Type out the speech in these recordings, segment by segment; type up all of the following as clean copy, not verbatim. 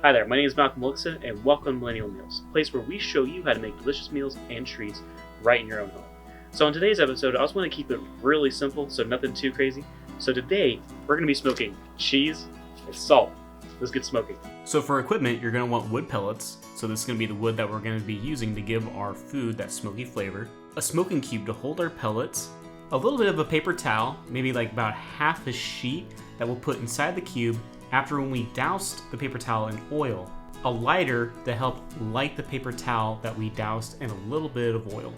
Hi there, my name is Malcolm Wilkinson, and welcome to Millennial Meals, a place where we show you how to make delicious meals and treats right in your own home. So on today's episode, I just want to keep it really simple, so nothing too crazy. So today, we're going to be smoking cheese and salt. Let's get smoking. So for equipment, you're going to want wood pellets. So this is going to be the wood that we're going to be using to give our food that smoky flavor. A smoking cube to hold our pellets. A little bit of a paper towel, maybe like about half a sheet that we'll put inside the cube after when we doused the paper towel in oil. A lighter to help light the paper towel that we doused in a little bit of oil.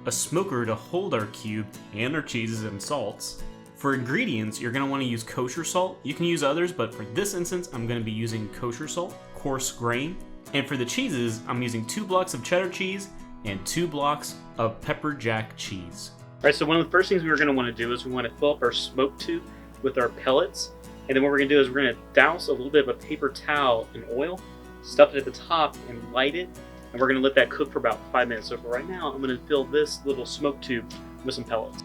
A smoker to hold our cube and our cheeses and salts. For ingredients, you're going to want to use kosher salt. You can use others, but for this instance, I'm going to be using kosher salt, coarse grain. And for the cheeses, I'm using 2 blocks of cheddar cheese and 2 blocks of pepper jack cheese. Alright, so one of the first things we're going to want to do is we want to fill up our smoke tube with our pellets. And then what we're going to do is we're going to douse a little bit of a paper towel in oil, stuff it at the top, and light it. And we're going to let that cook for about 5 minutes. So for right now, I'm going to fill this little smoke tube with some pellets.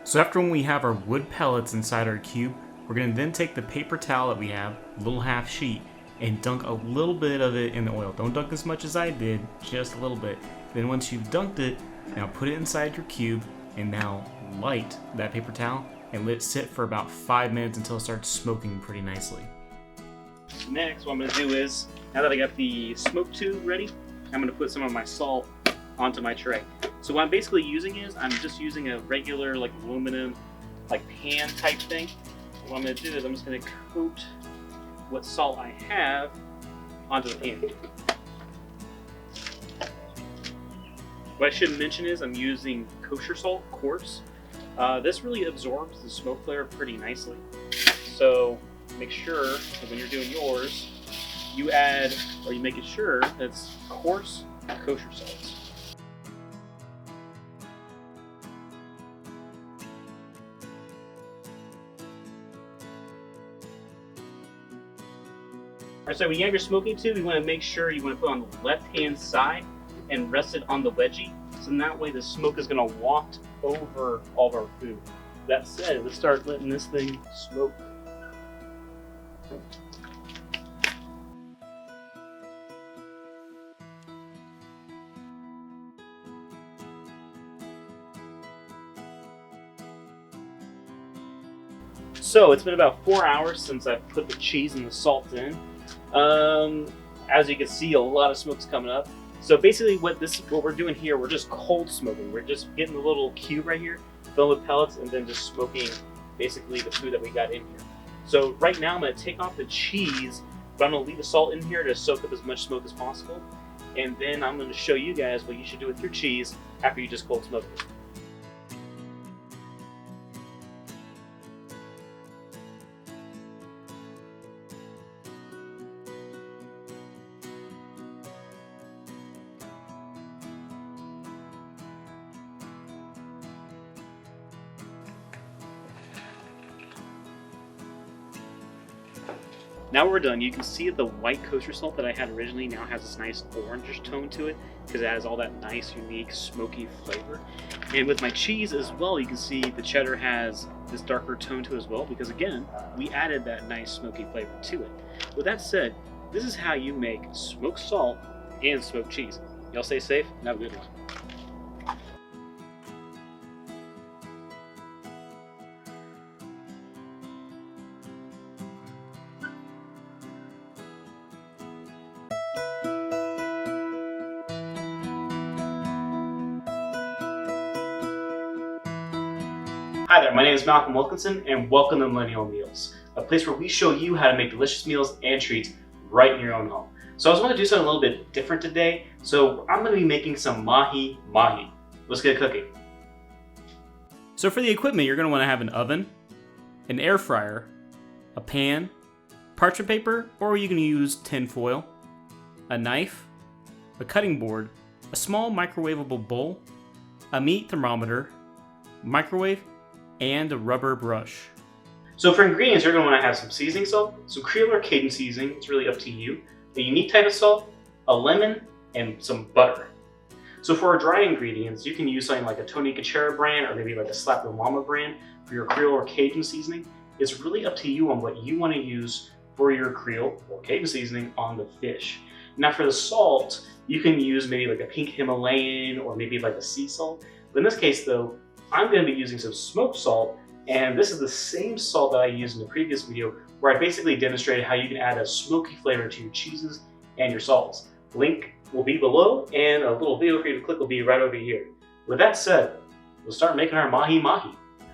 So after when we have our wood pellets inside our cube, we're going to then take the paper towel that we have, a little half sheet, and dunk a little bit of it in the oil. Don't dunk as much as I did, just a little bit. Then once you've dunked it, now put it inside your cube and now light that paper towel and let it sit for about 5 minutes until it starts smoking pretty nicely. Next, what I'm going to do is, now that I got the smoke tube ready, I'm going to put some of my salt onto my tray. So what I'm basically using is, I'm just using a regular like aluminum pan type thing. And what I'm going to do is I'm just going to coat what salt I have onto the pan. What I should mention is I'm using kosher salt, coarse. This really absorbs the smoke flavor pretty nicely. So make sure that when you're doing yours, you add, or you make it sure that it's coarse kosher salts. Alright, so when you have your smoking tube, you want to make sure you want to put it on the left-hand side and rest it on the wedgie, so that way the smoke is going to waft over all of our food. That said, let's start letting this thing smoke. So it's been about 4 hours since I put the cheese and the salt in. As you can see, a lot of smoke's coming up. So basically what we're doing here, we're just cold smoking. We're just getting the little cube right here, filled with pellets, and then just smoking basically the food that we got in here. So right now I'm going to take off the cheese, but I'm going to leave the salt in here to soak up as much smoke as possible. And then I'm going to show you guys what you should do with your cheese after you just cold smoke it. Now we're done. You can see the white kosher salt that I had originally now has this nice orangish tone to it because it has all that nice, unique, smoky flavor. And with my cheese as well, you can see the cheddar has this darker tone to it as well because, again, we added that nice smoky flavor to it. With that said, this is how you make smoked salt and smoked cheese. Y'all stay safe and have a good one. Hi there, my name is Malcolm Wilkinson, and welcome to Millennial Meals, a place where we show you how to make delicious meals and treats right in your own home. So I just want to do something a little bit different today, so I'm going to be making some mahi mahi. Let's get cooking. So for the equipment, you're going to want to have an oven, an air fryer, a pan, parchment paper, or you can use tin foil, a knife, a cutting board, a small microwavable bowl, a meat thermometer, microwave, and a rubber brush. So for ingredients, you're going to want to have some seasoning salt, some Creole or Cajun seasoning, it's really up to you, a unique type of salt, a lemon, and some butter. So for our dry ingredients, you can use something like a Tony Cachera brand or maybe like a Slap Your Mama brand for your Creole or Cajun seasoning. It's really up to you on what you want to use for your Creole or Cajun seasoning on the fish. Now for the salt, you can use maybe like a pink Himalayan or maybe like a sea salt. But in this case though, I'm going to be using some smoked salt, and this is the same salt that I used in the previous video where I basically demonstrated how you can add a smoky flavor to your cheeses and your salts. Link will be below, and a little video for you to click will be right over here. With that said, we'll start making our mahi-mahi.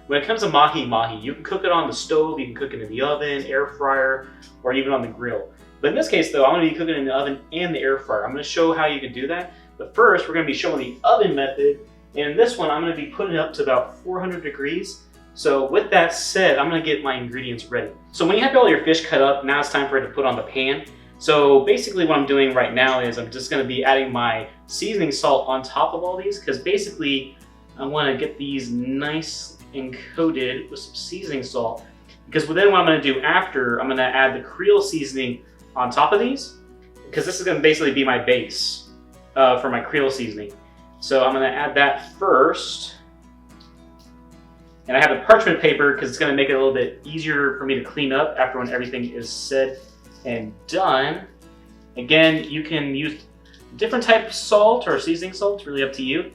When it comes to mahi-mahi, you can cook it on the stove, you can cook it in the oven, air fryer, or even on the grill. But in this case though, I'm going to be cooking it in the oven and the air fryer. I'm going to show how you can do that. But first, we're going to be showing the oven method. And in this one, I'm going to be putting it up to about 400 degrees. So with that said, I'm going to get my ingredients ready. So when you have all your fish cut up, now it's time for it to put on the pan. So basically what I'm doing right now is I'm just going to be adding my seasoning salt on top of all these, because basically I want to get these nice and coated with some seasoning salt. Because then what I'm going to do after, I'm going to add the Creole seasoning on top of these, because this is going to basically be my base for my Creole seasoning. So I'm going to add that first. And I have the parchment paper because it's going to make it a little bit easier for me to clean up after when everything is said and done. Again, you can use different type of salt or seasoning salt, it's really up to you.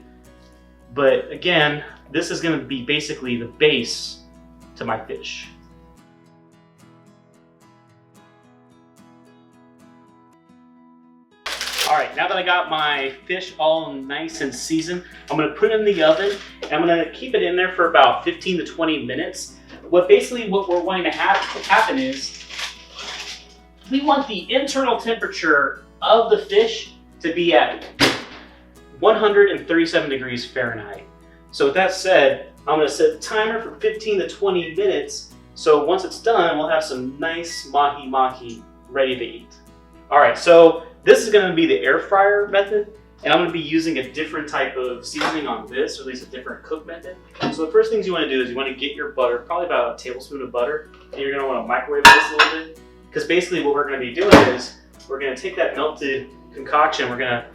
But again, this is going to be basically the base to my fish. Alright, now that I got my fish all nice and seasoned, I'm going to put it in the oven and I'm going to keep it in there for about 15 to 20 minutes. What we're wanting to have happen is we want the internal temperature of the fish to be at 137 degrees Fahrenheit. So with that said, I'm going to set the timer for 15 to 20 minutes. So once it's done, we'll have some nice mahi-mahi ready to eat. Alright, so this is going to be the air fryer method, and I'm going to be using a different type of seasoning on this, or at least a different cook method. So the first things you want to do is you want to get your butter, probably about a tablespoon of butter, and you're going to want to microwave this a little bit. Because basically what we're going to be doing is we're going to take that melted concoction, we're going to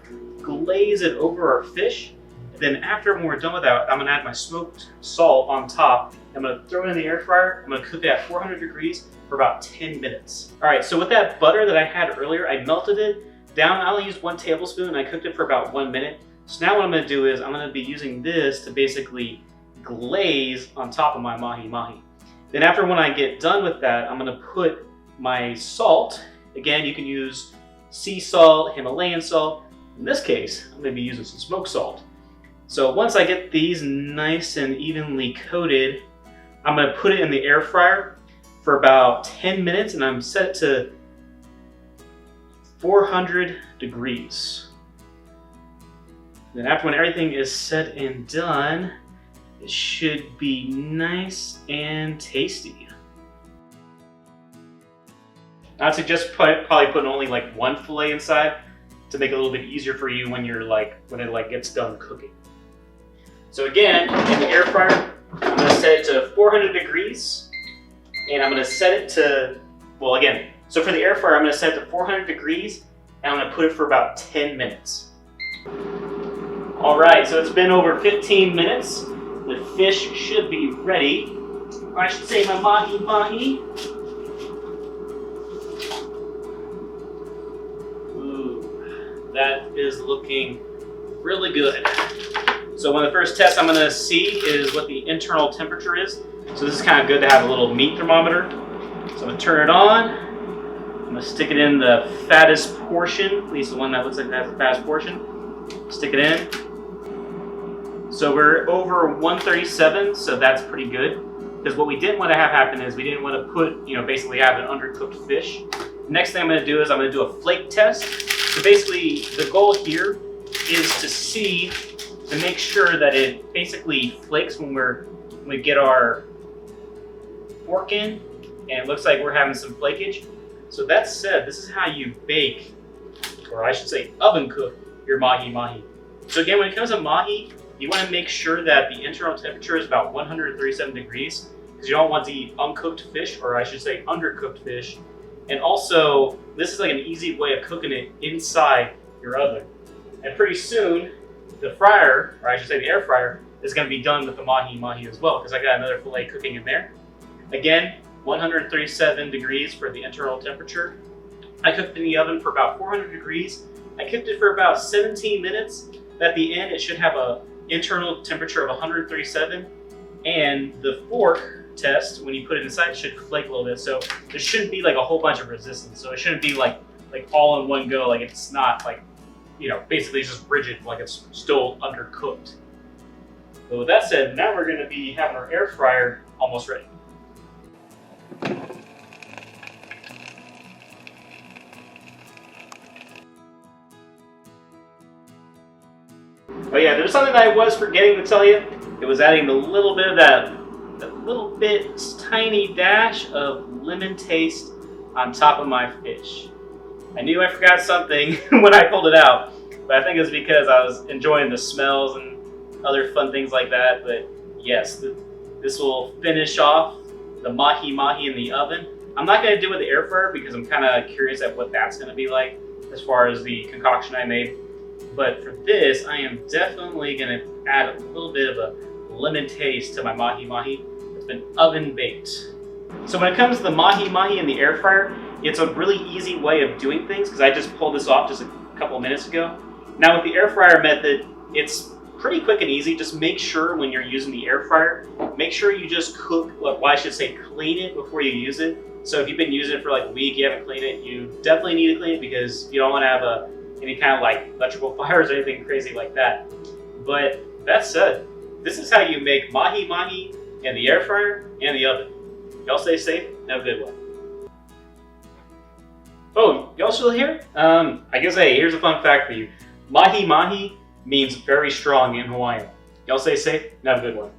glaze it over our fish, and then after when we're done with that, I'm going to add my smoked salt on top. I'm going to throw it in the air fryer. I'm going to cook it at 400 degrees for about 10 minutes. Alright, so with that butter that I had earlier, I melted it down. I only used 1 tablespoon and I cooked it for about 1 minute. So now what I'm going to do is I'm going to be using this to basically glaze on top of my mahi-mahi. Then after when I get done with that, I'm going to put my salt. Again, you can use sea salt, Himalayan salt. In this case, I'm going to be using some smoked salt. So once I get these nice and evenly coated, I'm going to put it in the air fryer for about 10 minutes and I'm set to 400 degrees. Then after when everything is said and done, it should be nice and tasty. I'd suggest probably putting only like 1 fillet inside to make it a little bit easier for you when it gets done cooking. So again, in the air fryer, I'm going to set it to 400 degrees, and I'm going to set it to, so for the air fryer, I'm going to set it to 400 degrees, and I'm going to put it for about 10 minutes. Alright, so it's been over 15 minutes. The fish should be ready. Or I should say my mahi-mahi. Ooh, that is looking really good. So one of the first tests I'm going to see is what the internal temperature is. So this is kind of good to have a little meat thermometer. So I'm going to turn it on. I'm going to stick it in the fattest portion, at least the one that looks like that's the fattest portion. Stick it in. So we're over 137, so that's pretty good. Because what we didn't want to have happen is we didn't want to put, basically have an undercooked fish. Next thing I'm going to do is I'm going to do a flake test. So basically the goal here is to make sure that it basically flakes when we get our fork in, and it looks like we're having some flakage. So that said, this is how you bake, or I should say oven cook, your mahi-mahi. So again, when it comes to mahi, you want to make sure that the internal temperature is about 137 degrees, because you don't want to eat uncooked fish, or I should say undercooked fish. And also, this is like an easy way of cooking it inside your oven. And pretty soon, the fryer, or I should say the air fryer, is going to be done with the mahi-mahi as well, because I got another fillet cooking in there. Again, 137 degrees for the internal temperature. I cooked in the oven for about 400 degrees. I cooked it for about 17 minutes. At the end, it should have an internal temperature of 137, and the fork test, when you put it inside, should flake a little bit. So there shouldn't be like a whole bunch of resistance. So it shouldn't be like all in one go. Like it's not like, basically it's just rigid, like it's still undercooked. So with that said, now we're going to be having our air fryer almost ready. Oh yeah, there's something that I was forgetting to tell you. It was adding a little bit of that little bit tiny dash of lemon taste on top of my fish. I knew I forgot something when I pulled it out, but I think it was because I was enjoying the smells and other fun things like that. But yes, this will finish off the mahi-mahi in the oven. I'm not going to do it with the air fryer because I'm kind of curious at what that's going to be like as far as the concoction I made. But for this, I am definitely going to add a little bit of a lemon taste to my mahi-mahi. It's been oven baked. So when it comes to the mahi-mahi in the air fryer, it's a really easy way of doing things because I just pulled this off just a couple of minutes ago. Now with the air fryer method, it's pretty quick and easy. Just make sure when you're using the air fryer, make sure you just cook, well, I should say clean it before you use it. So if you've been using it for like a week, you haven't cleaned it, you definitely need to clean it because you don't want to have any kind of like electrical fires or anything crazy like that. But that said, this is how you make mahi-mahi in the air fryer and the oven. Y'all stay safe, have a good one. Oh, y'all still here? I guess, hey, here's a fun fact for you. Mahi-mahi means very strong in Hawaiian. Y'all stay safe, and have a good one.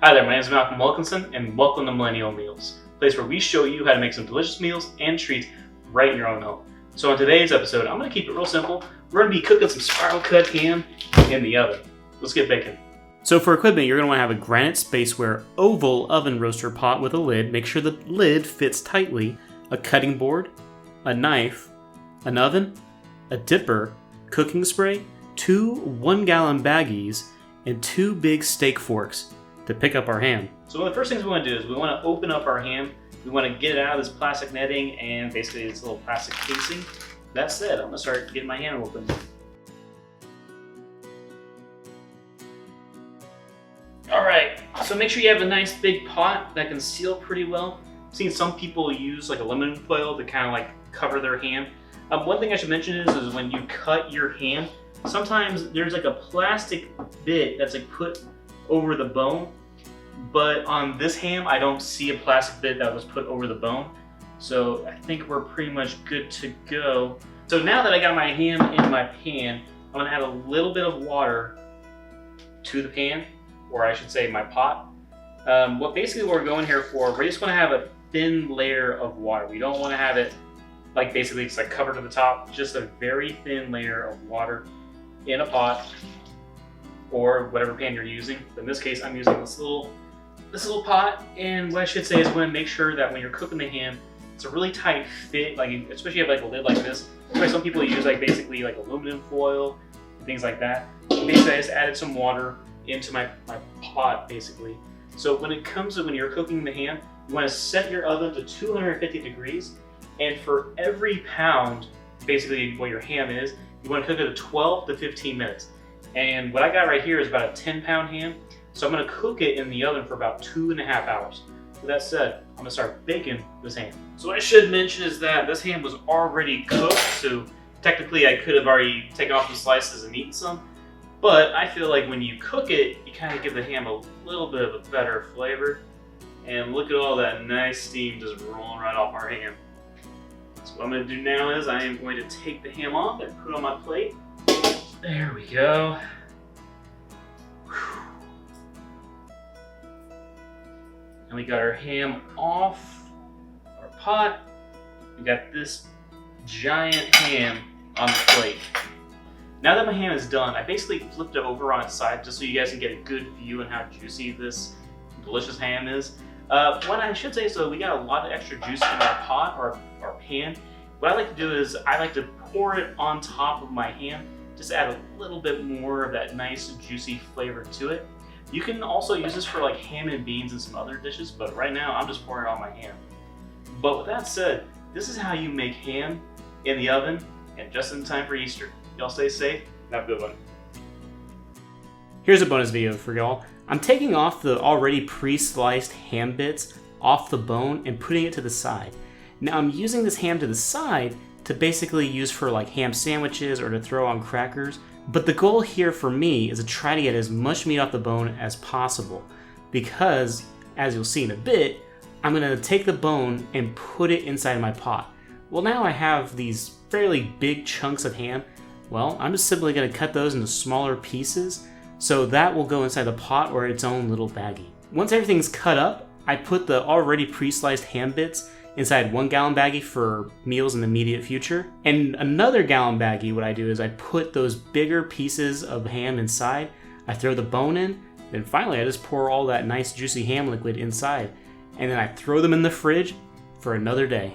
Hi there, my name is Malcolm Wilkinson, and welcome to Millennial Meals, a place where we show you how to make some delicious meals and treats right in your own home. So in today's episode, I'm going to keep it real simple. We're going to be cooking some spiral cut ham in the oven. Let's get baking. So for equipment, you're going to want to have a granite spaceware oval oven roaster pot with a lid. Make sure the lid fits tightly. A cutting board, a knife, an oven, a dipper, cooking spray, 2 1-gallon baggies, and 2 big steak forks to pick up our ham. So one of the first things we want to do is we want to open up our ham. We want to get it out of this plastic netting and basically this little plastic casing. That said, I'm going to start getting my ham open. Alright, so make sure you have a nice big pot that can seal pretty well. I've seen some people use like aluminum foil to kind of like cover their ham. One thing I should mention is when you cut your ham, sometimes there's like a plastic bit that's like put over the bone. But on this ham, I don't see a plastic bit that was put over the bone. So I think we're pretty much good to go. So now that I got my ham in my pan, I'm gonna add a little bit of water to the pan, or I should say my pot. What basically we're going here for, we just wanna have a thin layer of water. We don't wanna have it like basically it's like covered to the top, just a very thin layer of water in a pot or whatever pan you're using. In this case, I'm using this little pot, and what I should say is want to make sure that when you're cooking the ham, it's a really tight fit, like especially if you have like a lid like this. That's why some people use like basically like aluminum foil and things like that. Basically, I just added some water into my pot basically. So when it comes to when you're cooking the ham, you want to set your oven to 250 degrees, and for every pound, basically what your ham is, you want to cook it at 12 to 15 minutes. And what I got right here is about a 10-pound ham. So I'm going to cook it in the oven for about 2.5 hours. With that said, I'm going to start baking this ham. So what I should mention is that this ham was already cooked, so technically I could have already taken off the slices and eaten some. But I feel like when you cook it, you kind of give the ham a little bit of a better flavor. And look at all that nice steam just rolling right off our ham. So what I'm going to do now is I am going to take the ham off and put it on my plate. There we go. And we got our ham off our pot. We got this giant ham on the plate. Now that my ham is done, I basically flipped it over on its side just so you guys can get a good view on how juicy this delicious ham is. What I should say, so we got a lot of extra juice in our pot or our pan. What I like to do is I like to pour it on top of my ham, just add a little bit more of that nice juicy flavor to it. You can also use this for like ham and beans and some other dishes, but right now I'm just pouring it on my ham. But with that said, this is how you make ham in the oven and just in time for Easter. Y'all stay safe and have a good one. Here's a bonus video for y'all. I'm taking off the already pre-sliced ham bits off the bone and putting it to the side. Now I'm using this ham to the side to basically use for like ham sandwiches or to throw on crackers. But the goal here for me is to try to get as much meat off the bone as possible, because as you'll see in a bit, I'm going to take the bone and put it inside my pot. Well, now I have these fairly big chunks of ham. Well, I'm just simply going to cut those into smaller pieces, so that will go inside the pot or its own little baggie. Once everything's cut up, I put the already pre-sliced ham bits inside 1 gallon baggie for meals in the immediate future. And another gallon baggie, what I do is I put those bigger pieces of ham inside, I throw the bone in, then finally I just pour all that nice juicy ham liquid inside, and then I throw them in the fridge for another day.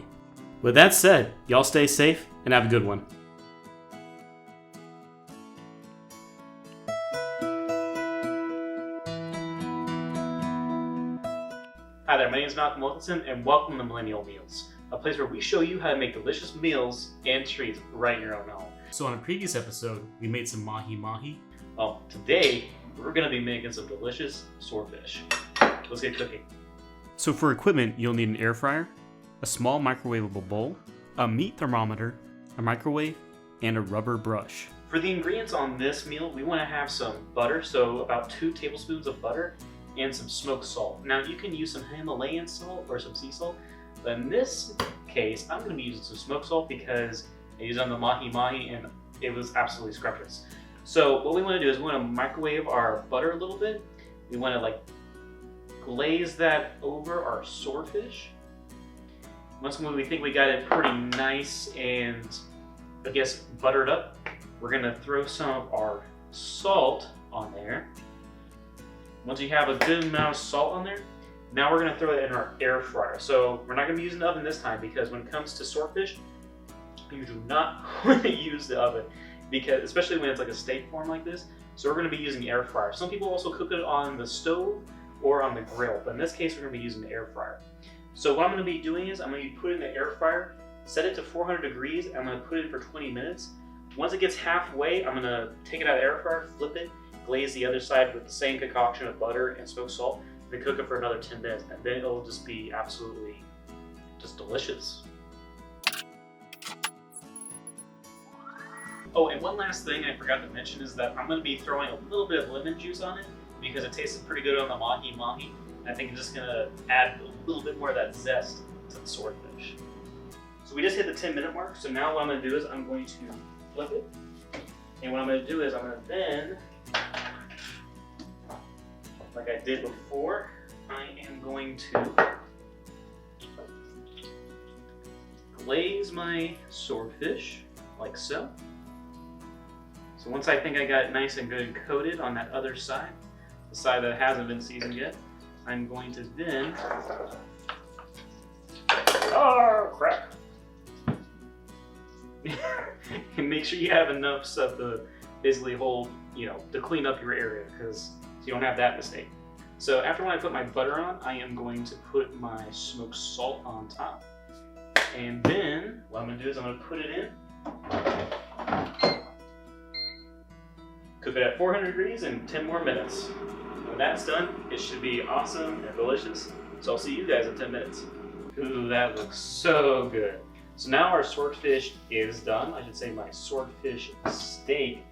With that said, y'all stay safe and have a good one. Hi there, my name is Malcolm Wilkinson and welcome to Millennial Meals, a place where we show you how to make delicious meals and treats right in your own home. So on a previous episode, we made some mahi-mahi. Well, today we're going to be making some delicious swordfish. Let's get cooking. So for equipment, you'll need an air fryer, a small microwavable bowl, a meat thermometer, a microwave, and a rubber brush. For the ingredients on this meal, we want to have some butter, so about 2 tablespoons of butter, and some smoked salt. Now you can use some Himalayan salt or some sea salt, but in this case, I'm going to be using some smoked salt because I used it on the mahi-mahi and it was absolutely scrumptious. So what we want to do is we want to microwave our butter a little bit. We want to like glaze that over our swordfish. Once we think we got it pretty nice and I guess buttered up, we're going to throw some of our salt on there. Once you have a good amount of salt on there, now we're going to throw it in our air fryer. So we're not going to be using the oven this time because when it comes to swordfish, you do not want to use the oven, because especially when it's like a steak form like this. So we're going to be using the air fryer. Some people also cook it on the stove or on the grill, but in this case we're going to be using the air fryer. So what I'm going to be doing is I'm going to be putting the air fryer, set it to 400 degrees, and I'm going to put it in for 20 minutes. Once it gets halfway, I'm going to take it out of the air fryer, flip it, glaze the other side with the same concoction of butter and smoked salt, then cook it for another 10 minutes, and then it'll just be absolutely just delicious. Oh, and one last thing I forgot to mention is that I'm going to be throwing a little bit of lemon juice on it because it tasted pretty good on the mahi-mahi. I think it's just going to add a little bit more of that zest to the swordfish. So we just hit the 10-minute mark, so now what I'm going to do is I'm going to flip it. And what I'm going to do is I'm going to then, like I did before, I am going to glaze my swordfish like so. So once I think I got it nice and good coated on that other side, the side that hasn't been seasoned yet, I'm going to then, oh crap, and make sure you have enough stuff to basically hold, to clean up your area, because you don't have that mistake. So after when I put my butter on, I am going to put my smoked salt on top. And then what I'm going to do is I'm going to put it in. Cook it at 400 degrees in 10 more minutes. When that's done, it should be awesome and delicious. So I'll see you guys in 10 minutes. Ooh, that looks so good. So now our swordfish is done. I should say my swordfish steak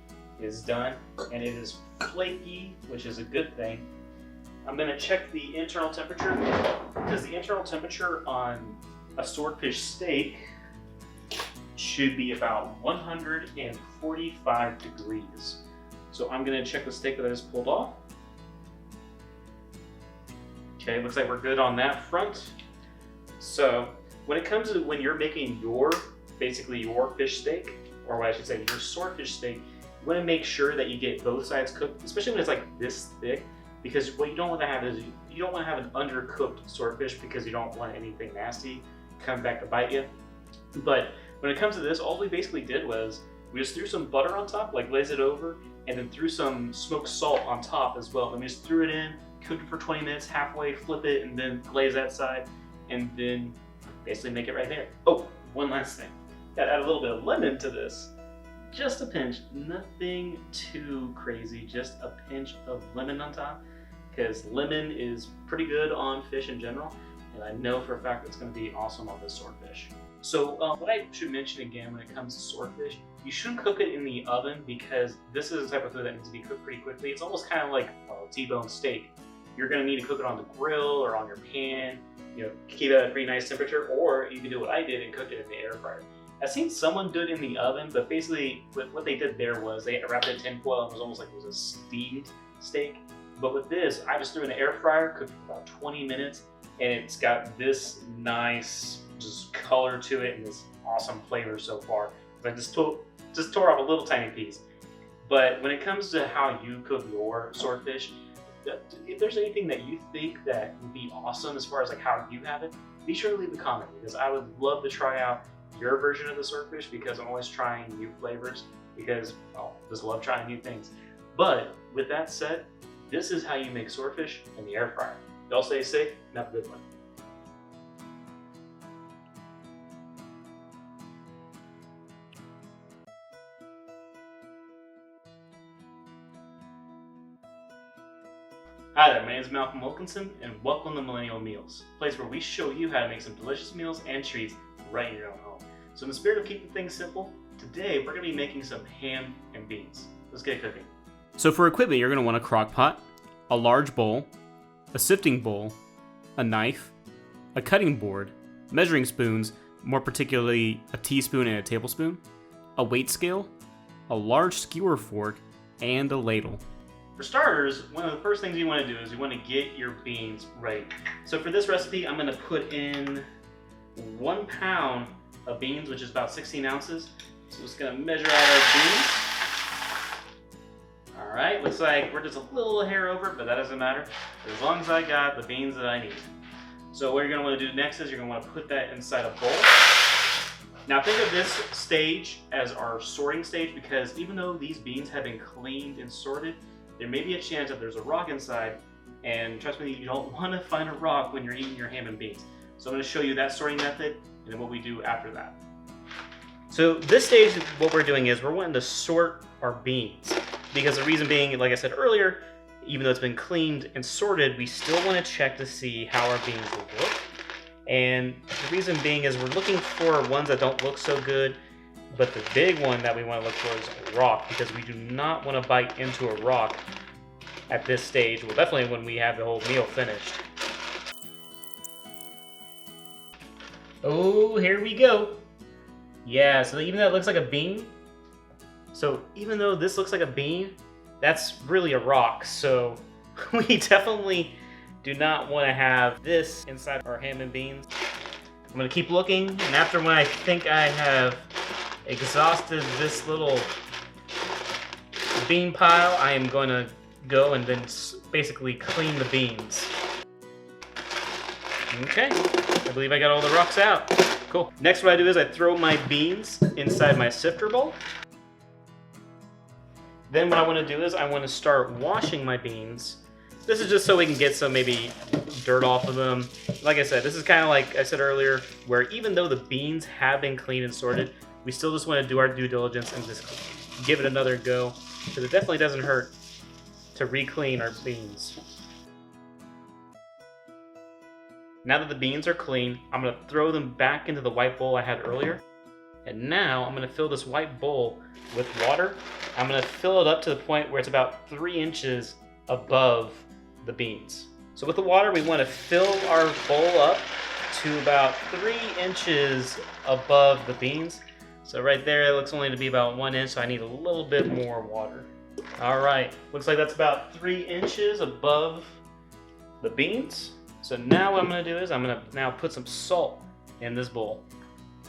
is done, and it is flaky, which is a good thing. I'm going to check the internal temperature, because the internal temperature on a swordfish steak should be about 145 degrees. So I'm going to check the steak that I just pulled off. Okay, looks like we're good on that front. So when it comes to when you're making basically your fish steak, or what I should say, your swordfish steak, You want to make sure that you get both sides cooked, especially when it's like this thick, because what you don't want to have is you don't want to have an undercooked swordfish because you don't want anything nasty come back to bite you. But when it comes to this, all we basically did was we just threw some butter on top, like glazed it over, and then threw some smoked salt on top as well. And we just threw it in, cooked it for 20 minutes, halfway, flip it, and then glaze that side, and then basically make it right there. Oh, one last thing. Gotta add a little bit of lemon to this. Just a pinch, nothing too crazy, just a pinch of lemon on top, because lemon is pretty good on fish in general, and I know for a fact it's gonna be awesome on this swordfish. So what I should mention again when it comes to swordfish, you shouldn't cook it in the oven because this is the type of food that needs to be cooked pretty quickly. It's almost kind of like a T-bone steak. You're going to need to cook it on the grill or on your pan, keep it at a pretty nice temperature, or you can do what I did and cook it in the air fryer. I've seen someone do it in the oven, but basically what they did there was they wrapped it in tinfoil and it was almost like it was a steamed steak. But with this, I just threw it in the air fryer, cooked for about 20 minutes, and it's got this nice just color to it and this awesome flavor so far. I just tore off a little tiny piece. But when it comes to how you cook your swordfish, if there's anything that you think that would be awesome as far as like how you have it, be sure to leave a comment because I would love to try out your version of the swordfish because I'm always trying new flavors because I just love trying new things. But with that said, this is how you make swordfish in the air fryer. Y'all stay safe and have a good one. Hi there, my name is Malcolm Wilkinson, and welcome to Millennial Meals, a place where we show you how to make some delicious meals and treats right in your own home. So in the spirit of keeping things simple, today we're going to be making some ham and beans. Let's get cooking. So for equipment, you're going to want a crock pot, a large bowl, a sifting bowl, a knife, a cutting board, measuring spoons, more particularly a teaspoon and a tablespoon, a weight scale, a large skewer fork, and a ladle. For starters, one of the first things you want to do is you want to get your beans ready. So for this recipe, I'm going to put in 1 pound of beans, which is about 16 ounces. So I'm just going to measure out our beans. All right, looks like we're just a little hair over, but that doesn't matter, as long as I got the beans that I need. So what you're going to want to do next is you're going to want to put that inside a bowl. Now think of this stage as our sorting stage because even though these beans have been cleaned and sorted, there may be a chance that there's a rock inside, and trust me, you don't want to find a rock when you're eating your ham and beans. So I'm going to show you that sorting method and then what we do after that. So this stage, what we're doing is we're wanting to sort our beans because the reason being, like I said earlier, even though it's been cleaned and sorted, we still want to check to see how our beans look. And the reason being is we're looking for ones that don't look so good, but the big one that we want to look for is a rock because we do not want to bite into a rock at this stage. Well, definitely when we have the whole meal finished. Oh, here we go. Yeah, so even though it looks like a bean, so even though this looks like a bean, that's really a rock. So we definitely do not want to have this inside our ham and beans. I'm going to keep looking, and after when I think I have exhausted this little bean pile, I am going to go and then basically clean the beans. Okay, I believe I got all the rocks out. Cool. Next what I do is I throw my beans inside my sifter bowl. Then what I want to do is I want to start washing my beans. This is just so we can get some maybe dirt off of them. Like I said, this is kind of like I said earlier, where even though the beans have been cleaned and sorted, we still just want to do our due diligence and just give it another go, because it definitely doesn't hurt to re-clean our beans. Now that the beans are clean, I'm going to throw them back into the white bowl I had earlier. And now I'm going to fill this white bowl with water. I'm going to fill it up to the point where it's about 3 inches above the beans. So with the water, we want to fill our bowl up to about 3 inches above the beans. So right there, it looks only to be about 1 inch, so I need a little bit more water. All right, looks like that's about 3 inches above the beans. So now what I'm going to do is I'm going to now put some salt in this bowl.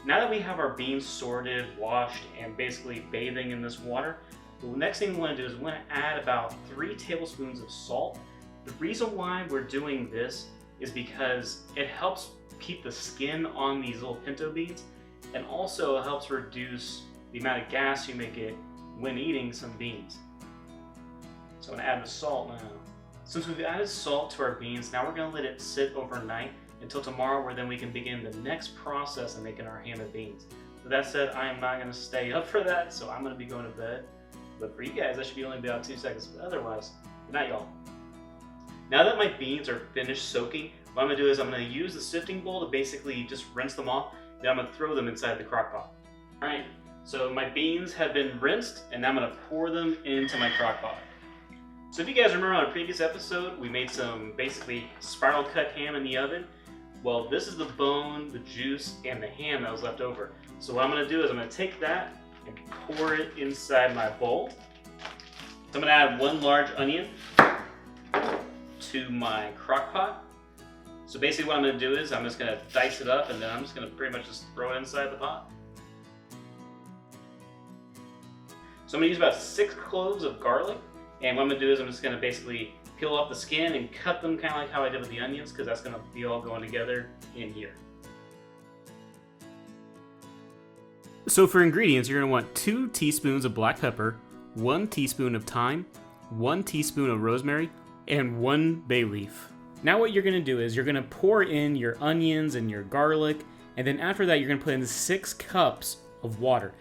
Now that we have our beans sorted, washed, and basically bathing in this water, The next thing we want to do is we want to add about 3 tablespoons of salt. The reason why we're doing this is because it helps keep the skin on these little pinto beans, and also it helps reduce the amount of gas you may get when eating some beans. So I'm going to add the salt now. Since we've added salt to our beans, now we're going to let it sit overnight until tomorrow, where then we can begin the next process of making our ham and beans. With that said, I am not going to stay up for that, so I'm going to be going to bed. But for you guys, that should be only about 2 seconds. But otherwise, good night, y'all. Now that my beans are finished soaking, what I'm going to do is I'm going to use the sifting bowl to basically just rinse them off. Then I'm going to throw them inside the crock pot. Alright, so my beans have been rinsed, and now I'm going to pour them into my crock pot. So if you guys remember on a previous episode, we made some basically spiral cut ham in the oven. Well, this is the bone, the juice, and the ham that was left over. So what I'm going to do is I'm going to take that and pour it inside my bowl. So I'm going to add 1 large onion to my crock pot. So basically what I'm going to do is I'm just going to dice it up, and then I'm just going to pretty much just throw it inside the pot. So I'm going to use about 6 cloves of garlic, and what I'm going to do is I'm just going to basically peel off the skin and cut them kind of like how I did with the onions, because that's going to be all going together in here. So for ingredients, you're going to want 2 teaspoons of black pepper, 1 teaspoon of thyme, 1 teaspoon of rosemary, and 1 bay leaf. Now what you're going to do is you're going to pour in your onions and your garlic, and then after that you're going to put in 6 cups of water.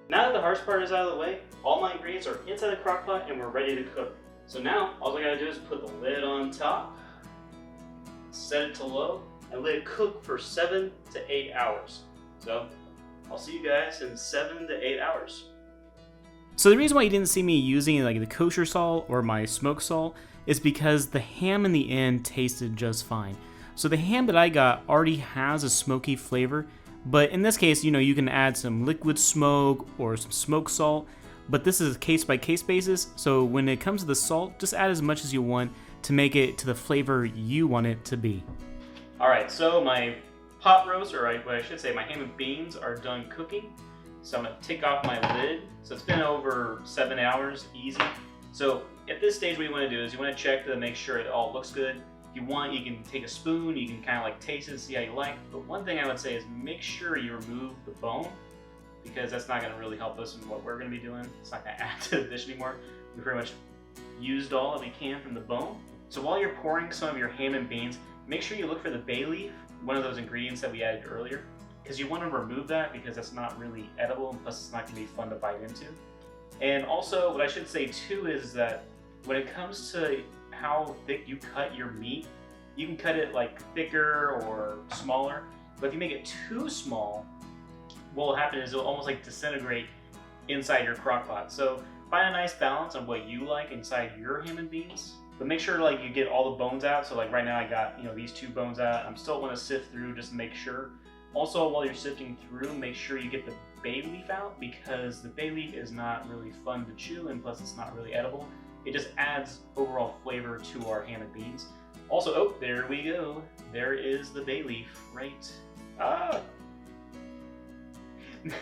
Now that the hardest part is out of the way, all my ingredients are inside the crock pot and we're ready to cook. So now all I gotta do is put the lid on top, set it to low, and let it cook for 7 to 8 hours. So I'll see you guys in 7 to 8 hours. So the reason why you didn't see me using like the kosher salt or my smoked salt is because the ham in the end tasted just fine. So the ham that I got already has a smoky flavor, but in this case, you can add some liquid smoke or some smoked salt, but this is a case-by-case basis, so when it comes to the salt, just add as much as you want to make it to the flavor you want it to be. Alright, so my pot roast, or what I should say, my ham and beans are done cooking. So I'm going to take off my lid. So it's been over 7 hours, easy. So at this stage, what you want to do is you want to check to make sure it all looks good. If you want, you can take a spoon, you can kind of like taste it, see how you like. But one thing I would say is make sure you remove the bone, because that's not going to really help us in what we're going to be doing. It's not going to add to the dish anymore. We pretty much used all that we can from the bone. So while you're pouring some of your ham and beans, make sure you look for the bay leaf, one of those ingredients that we added earlier, because you want to remove that because that's not really edible, and plus it's not going to be fun to bite into. And also, what I should say too is that when it comes to how thick you cut your meat, you can cut it like thicker or smaller, but if you make it too small, what will happen is it will almost like disintegrate inside your crock pot. So find a nice balance on what you like inside your ham and beans, but make sure like you get all the bones out. So like right now I got these 2 bones out. I'm still want to sift through just to make sure. Also, while you're sifting through, make sure you get the bay leaf out, because the bay leaf is not really fun to chew, and plus it's not really edible. It just adds overall flavor to our ham and beans. Also, oh, there we go. There is the bay leaf, right?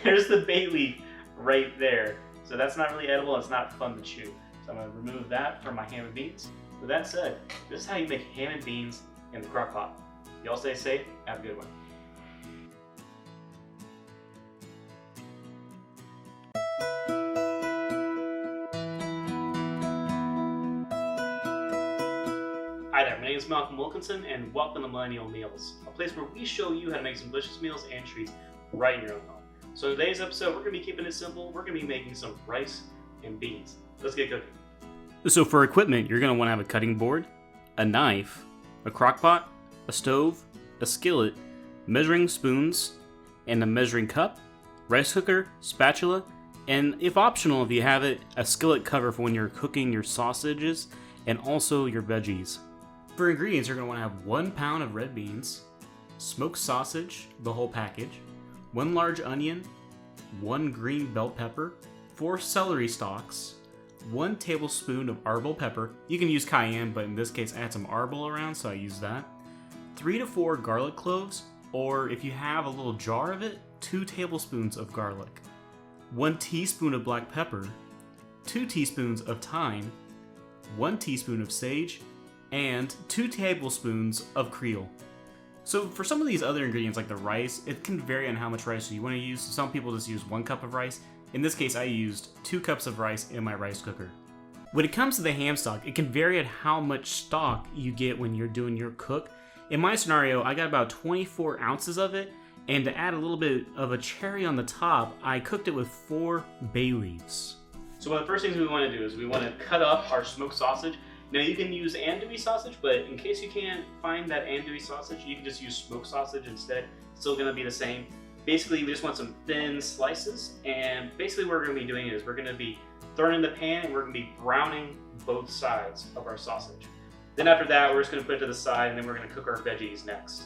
There's the bay leaf right there. So that's not really edible, it's not fun to chew. So I'm going to remove that from my ham and beans. With that said, this is how you make ham and beans in the crock pot. Y'all stay safe, have a good one. Hi there, my name is Malcolm Wilkinson, and welcome to Millennial Meals, a place where we show you how to make some delicious meals and treats right in your own home. So in today's episode, we're going to be keeping it simple. We're going to be making some rice and beans. Let's get cooking. So for equipment, you're going to want to have a cutting board, a knife, a crock pot, a stove, a skillet, measuring spoons, and a measuring cup, rice cooker, spatula, and if optional, if you have it, a skillet cover for when you're cooking your sausages, and also your veggies. For ingredients, you're going to want to have 1 pound of red beans, smoked sausage, the whole package, 1 large onion, 1 green bell pepper, 4 celery stalks, 1 tablespoon of arbol pepper. You can use cayenne, but in this case I had some arbol around, so I used that. 3 to 4 garlic cloves, or if you have a little jar of it, 2 tablespoons of garlic. 1 teaspoon of black pepper, 2 teaspoons of thyme, 1 teaspoon of sage, and 2 tablespoons of Creole. So for some of these other ingredients like the rice, it can vary on how much rice you want to use. Some people just use 1 cup of rice. In this case, I used 2 cups of rice in my rice cooker. When it comes to the ham stock, it can vary at how much stock you get when you're doing your cook. In my scenario, I got about 24 ounces of it, and to add a little bit of a cherry on the top, I cooked it with 4 bay leaves. So one of the first things we want to do is we want to cut up our smoked sausage. Now you can use andouille sausage, but in case you can't find that andouille sausage, you can just use smoked sausage instead. It's still going to be the same. Basically, we just want some thin slices, and basically what we're going to be doing is we're going to be throwing in the pan and we're going to be browning both sides of our sausage. Then after that, we're just going to put it to the side, and then we're going to cook our veggies next.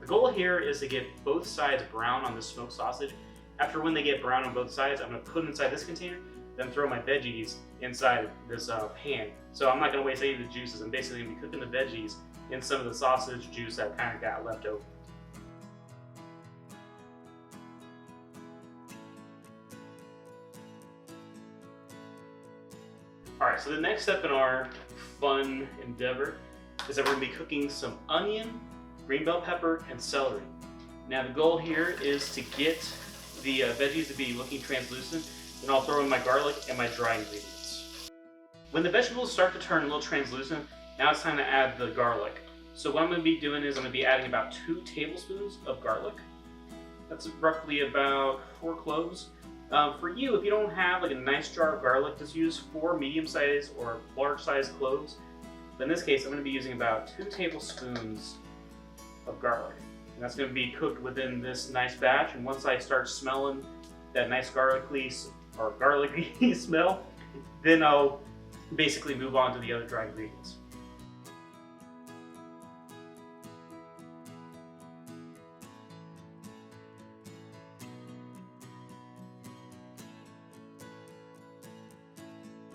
The goal here is to get both sides brown on the smoked sausage. After when they get brown on both sides, I'm going to put them inside this container, then throw my veggies inside this pan. So I'm not going to waste any of the juices. I'm basically going to be cooking the veggies in some of the sausage juice that kind of got left over. Alright, so the next step in our fun endeavor is that we're going to be cooking some onion, green bell pepper, and celery. Now the goal here is to get the veggies to be looking translucent, and I'll throw in my garlic and my dry ingredients. When the vegetables start to turn a little translucent, now it's time to add the garlic. So what I'm going to be doing is I'm going to be adding about 2 tablespoons of garlic. That's roughly about 4 cloves. For you, if you don't have like a nice jar of garlic, just use 4 medium-sized or large-sized cloves. But in this case, I'm going to be using about 2 tablespoons of garlic. And that's going to be cooked within this nice batch. And once I start smelling that nice garlicky smell, then I'll basically move on to the other dry ingredients.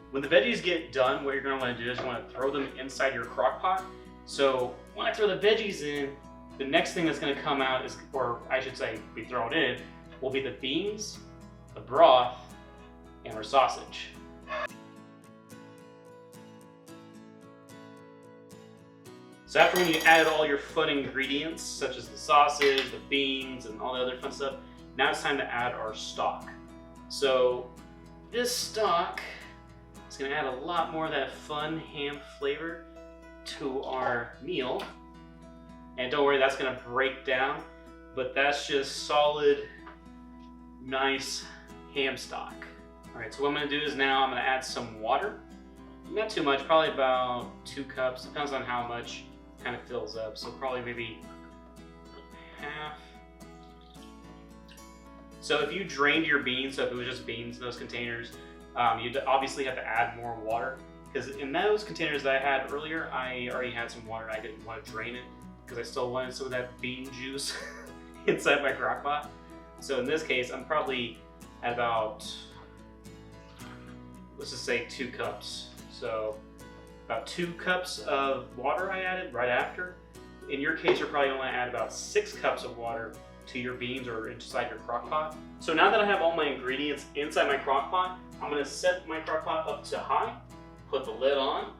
When the veggies get done, what you're going to want to do is you want to throw them inside your crock pot. So when I throw the veggies in, the next thing that's going to come out is, or I should say, we throw it in, will be the beans, the broth, and our sausage. So after when you added all your fun ingredients, such as the sausage, the beans, and all the other fun stuff, now it's time to add our stock. So this stock is going to add a lot more of that fun ham flavor to our meal. And don't worry, that's going to break down, but that's just solid, nice ham stock. All right, so what I'm going to do is now I'm going to add some water. Not too much, probably about 2 cups. Depends on how much kind of fills up. So probably maybe half. So if you drained your beans, so if it was just beans in those containers, you'd obviously have to add more water. Because in those containers that I had earlier, I already had some water. I didn't want to drain it because I still wanted some of that bean juice inside my crock pot. So in this case, I'm probably at about, let's just say 2 cups. So about 2 cups of water I added right after. In your case, you're probably going to add about 6 cups of water to your beans or inside your crock pot. So now that I have all my ingredients inside my crock pot, I'm going to set my crock pot up to high, put the lid on,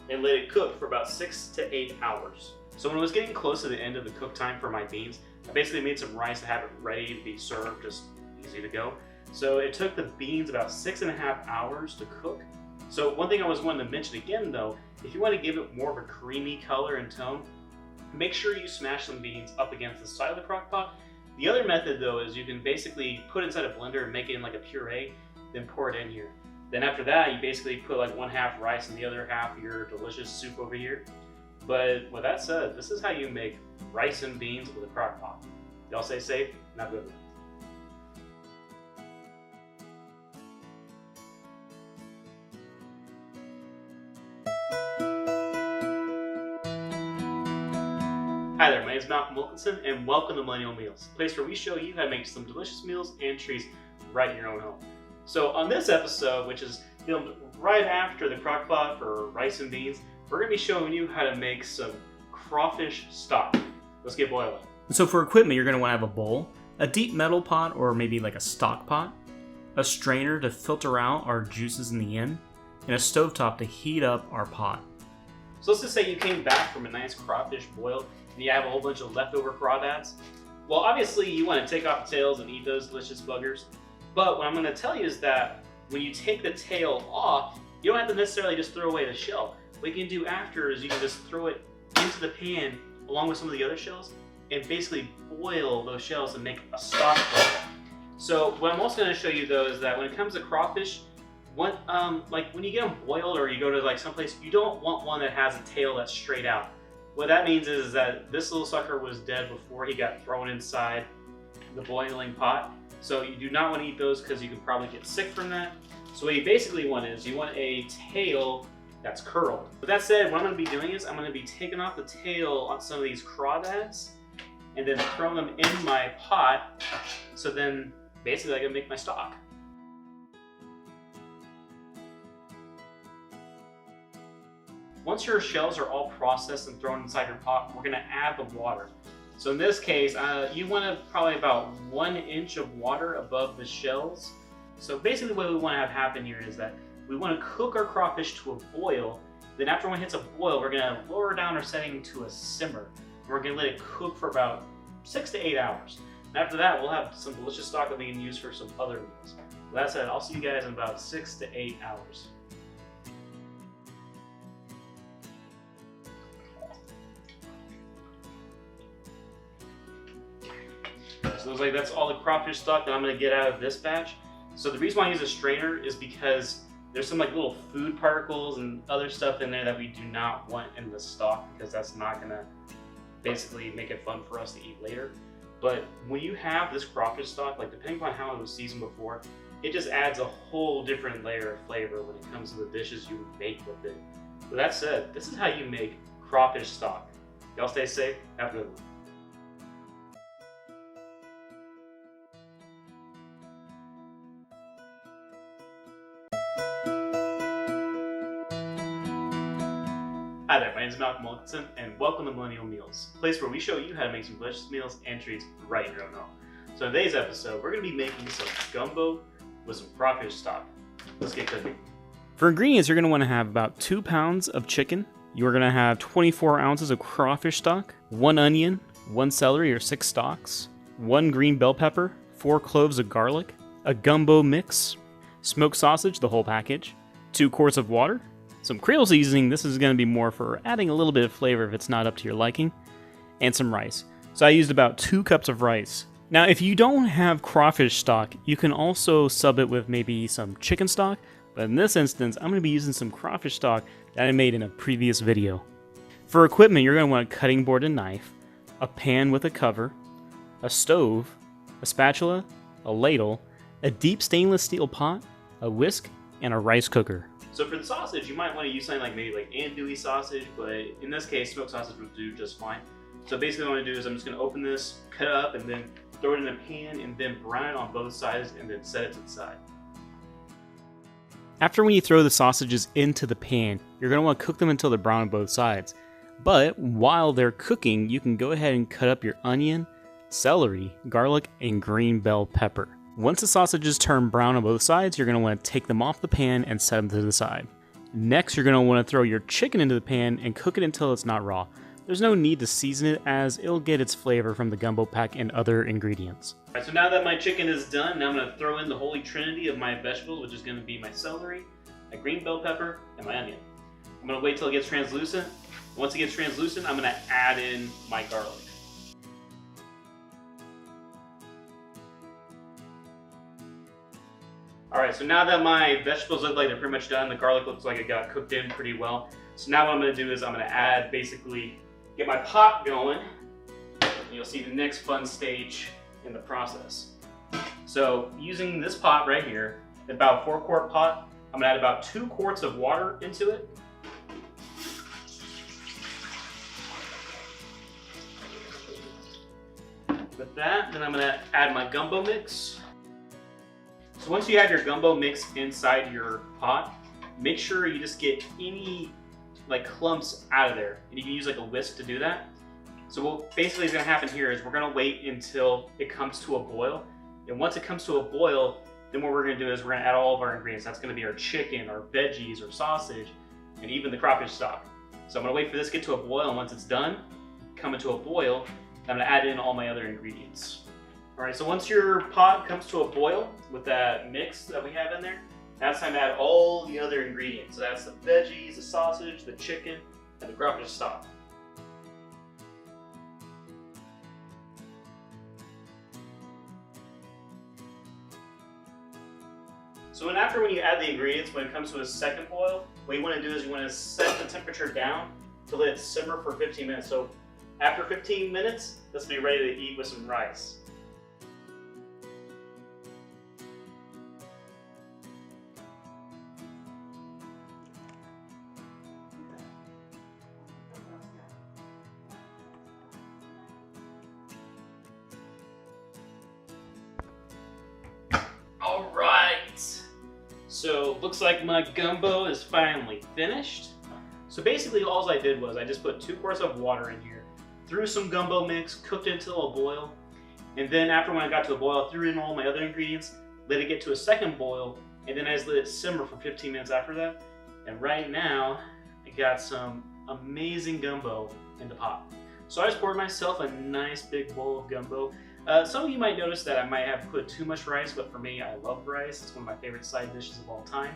and let it cook for about 6 to 8 hours. So when it was getting close to the end of the cook time for my beans, I basically made some rice to have it ready to be served, just easy to go. So it took the beans about 6.5 hours to cook. So one thing I was wanting to mention again though, if you want to give it more of a creamy color and tone, make sure you smash some beans up against the side of the crock pot. The other method though is you can basically put it inside a blender and make it in like a puree, then pour it in here. Then after that, you basically put like 1/2 rice and the other half your delicious soup over here. But with that said, this is how you make rice and beans with a crock pot. Y'all stay safe, and have a good one. Hi there, my name is Malcolm Wilkinson, and welcome to Millennial Meals, a place where we show you how to make some delicious meals and treats right in your own home. So on this episode, which is filmed right after the crock pot for rice and beans, we're going to be showing you how to make some crawfish stock. let's get boiling. So for equipment, you're going to want to have a bowl, a deep metal pot or maybe like a stock pot, a strainer to filter out our juices in the end, and a stovetop to heat up our pot. So let's just say you came back from a nice crawfish boil and you have a whole bunch of leftover crawdads. Well, obviously you want to take off the tails and eat those delicious buggers. But what I'm going to tell you is that when you take the tail off, you don't have to necessarily just throw away the shell. What you can do after is you can just throw it into the pan along with some of the other shells and basically boil those shells and make a stock from them. So what I'm also going to show you though is that when it comes to crawfish, like when you get them boiled or you go to like someplace, you don't want one that has a tail that's straight out. What that means is that this little sucker was dead before he got thrown inside the boiling pot. So you do not want to eat those because you could probably get sick from that. So what you basically want is you want a tail that's curled. With that said, what I'm going to be doing is I'm going to be taking off the tail on some of these crawdads and then throwing them in my pot. So then basically I can make my stock. Once your shells are all processed and thrown inside your pot, we're going to add the water. So in this case, you want to probably about 1 inch of water above the shells. So basically what we want to have happen here is that we want to cook our crawfish to a boil. Then after one hits a boil, we're going to lower down our setting to a simmer. We're going to let it cook for about 6 to 8 hours. And after that, we'll have some delicious stock that we can use for some other meals. With that said, I'll see you guys in about 6 to 8 hours. So it looks like that's all the crawfish stock that I'm going to get out of this batch. So the reason why I use a strainer is because there's some like little food particles and other stuff in there that we do not want in the stock, because that's not going to basically make it fun for us to eat later. But when you have this crawfish stock, like depending on how it was seasoned before, it just adds a whole different layer of flavor when it comes to the dishes you make with it. With that said, this is how you make crawfish stock. Y'all stay safe. Have a good one. Hi there, my name is Malcolm Wilkinson, and welcome to Millennial Meals, a place where we show you how to make some delicious meals and treats right in your own home. So in today's episode, we're going to be making some gumbo with some crawfish stock. Let's get cooking. For ingredients, you're going to want to have about 2 pounds of chicken. You're going to have 24 ounces of crawfish stock, 1 onion, 1 celery or 6 stalks, 1 green bell pepper, 4 cloves of garlic, a gumbo mix, smoked sausage, the whole package, 2 quarts of water, some Creole seasoning. This is going to be more for adding a little bit of flavor if it's not up to your liking, and some rice. So I used about 2 cups of rice. Now, if you don't have crawfish stock, you can also sub it with maybe some chicken stock, but in this instance, I'm going to be using some crawfish stock that I made in a previous video. For equipment, you're going to want a cutting board and knife, a pan with a cover, a stove, a spatula, a ladle, a deep stainless steel pot, a whisk, and a rice cooker. So for the sausage, you might want to use something like maybe like andouille sausage, but in this case, smoked sausage would do just fine. So basically what I'm going to do is I'm just going to open this, cut it up, and then throw it in a pan, and then brown it on both sides, and then set it to the side. After when you throw the sausages into the pan, you're going to want to cook them until they're brown on both sides. But while they're cooking, you can go ahead and cut up your onion, celery, garlic, and green bell pepper. Once the sausages turn brown on both sides, you're going to want to take them off the pan and set them to the side. Next, you're going to want to throw your chicken into the pan and cook it until it's not raw. There's no need to season it, as it'll get its flavor from the gumbo pack and other ingredients. Alright, so now that my chicken is done, now I'm going to throw in the holy trinity of my vegetables, which is going to be my celery, my green bell pepper, and my onion. I'm going to wait till it gets translucent. Once it gets translucent, I'm going to add in my garlic. Alright, so now that my vegetables look like they're pretty much done, the garlic looks like it got cooked in pretty well. So now what I'm going to do is I'm going to add, basically, get my pot going. And you'll see the next fun stage in the process. So using this pot right here, about 4-quart pot, I'm going to add about 2 quarts of water into it. With that, then I'm going to add my gumbo mix. So once you have your gumbo mix inside your pot, make sure you just get any like clumps out of there. And you can use like a whisk to do that. So what basically is going to happen here is we're going to wait until it comes to a boil. And once it comes to a boil, then what we're going to do is we're going to add all of our ingredients. That's going to be our chicken, our veggies, our sausage, and even the crawfish stock. So I'm going to wait for this to get to a boil, and once it's done, coming to a boil, I'm going to add in all my other ingredients. All right, so once your pot comes to a boil with that mix that we have in there, now it's time to add all the other ingredients. So that's the veggies, the sausage, the chicken, and the crawfish stock. So after when you add the ingredients, when it comes to a second boil, what you want to do is you want to set the temperature down to let it simmer for 15 minutes. So after 15 minutes, let's be ready to eat with some rice. So looks like my gumbo is finally finished. So basically all I did was I just put 2 quarts of water in here, threw some gumbo mix, cooked it until a boil, and then after when I got to a boil, I threw in all my other ingredients, let it get to a second boil, and then I just let it simmer for 15 minutes after that. And right now, I got some amazing gumbo in the pot. So I just poured myself a nice big bowl of gumbo. Some of you might notice that I might have put too much rice, but for me, I love rice. It's one of my favorite side dishes of all time,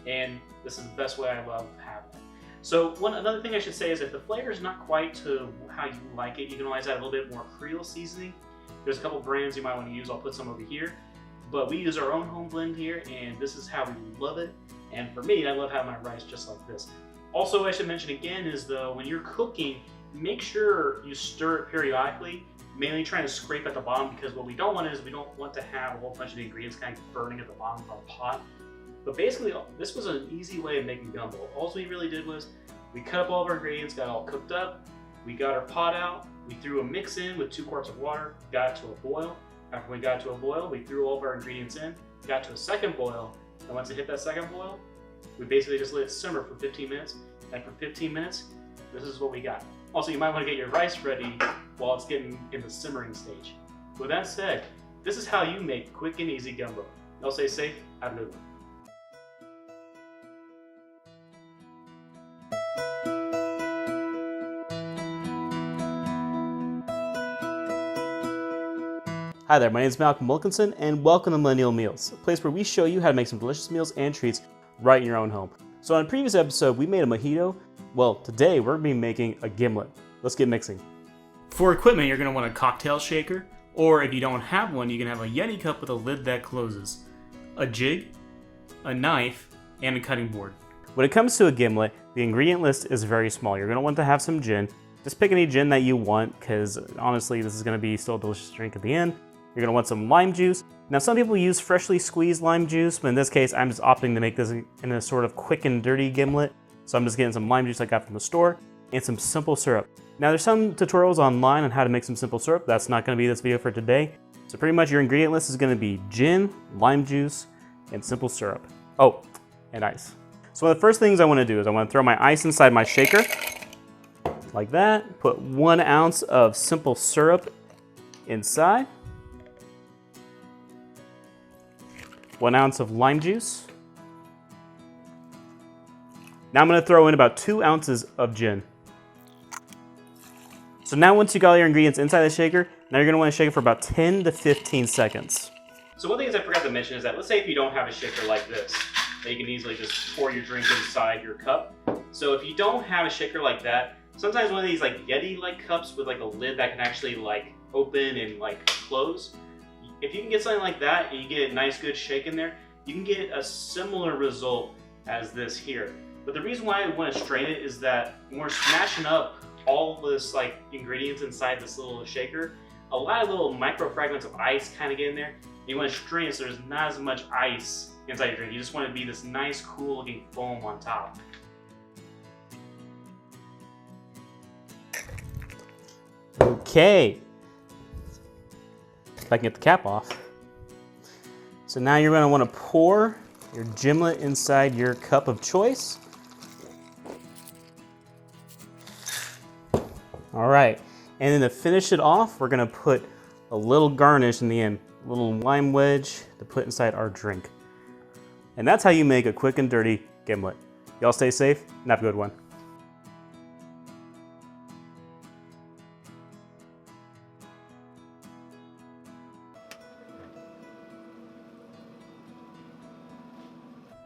and this is the best way I love having it. So another thing I should say is if the flavor is not quite to how you like it, you can always add a little bit more Creole seasoning. There's a couple brands you might want to use. I'll put some over here, but we use our own home blend here, and this is how we love it. And for me, I love having my rice just like this. Also, I should mention again is when you're cooking, make sure you stir it periodically. Mainly trying to scrape at the bottom, because what we don't want is we don't want to have a whole bunch of the ingredients kind of burning at the bottom of our pot. But basically, this was an easy way of making gumbo. All we really did was we cut up all of our ingredients, got it all cooked up, we got our pot out, we threw a mix in with 2 quarts of water, got it to a boil. After we got to a boil, we threw all of our ingredients in, got to a second boil, and once it hit that second boil, we basically just let it simmer for 15 minutes. And for 15 minutes, this is what we got. Also, you might want to get your rice ready while it's getting in the simmering stage. With that said, this is how you make quick and easy gumbo. Y'all stay safe, have a good one. Hi there, my name is Malcolm Wilkinson, and welcome to Millennial Meals, a place where we show you how to make some delicious meals and treats right in your own home. So on a previous episode, we made a mojito. Well, today we're going to be making a gimlet. Let's get mixing. For equipment, you're going to want a cocktail shaker, or if you don't have one, you can have a Yeti cup with a lid that closes, a jig, a knife, and a cutting board. When it comes to a gimlet, the ingredient list is very small. You're going to want to have some gin. Just pick any gin that you want, because honestly, this is going to be still a delicious drink at the end. You're going to want some lime juice. Now, some people use freshly squeezed lime juice, but in this case, I'm just opting to make this in a sort of quick and dirty gimlet. So I'm just getting some lime juice I got from the store and some simple syrup. Now, there's some tutorials online on how to make some simple syrup. That's not going to be this video for today. So pretty much your ingredient list is going to be gin, lime juice, and simple syrup. Oh, and ice. So one of the first things I want to do is I want to throw my ice inside my shaker, like that. Put 1 ounce of simple syrup inside. 1 ounce of lime juice. Now I'm going to throw in about 2 ounces of gin. So now once you got all your ingredients inside the shaker, now you're going to want to shake it for about 10 to 15 seconds. So one thing I forgot to mention is that let's say if you don't have a shaker like this, that you can easily just pour your drink inside your cup. So if you don't have a shaker like that, sometimes one of these like Yeti-like cups with like a lid that can actually like open and like close, if you can get something like that and you get a nice good shake in there, you can get a similar result as this here. But the reason why I want to strain it is that when we're smashing up all this like ingredients inside this little shaker, a lot of little micro fragments of ice kind of get in there. You want to strain it so there's not as much ice inside your drink. You just want it to be this nice, cool looking foam on top. Okay. If I can get the cap off. So now you're going to want to pour your gimlet inside your cup of choice. All right. And then to finish it off, we're gonna put a little garnish in the end, a little lime wedge to put inside our drink. And that's how you make a quick and dirty gimlet. Y'all stay safe and have a good one.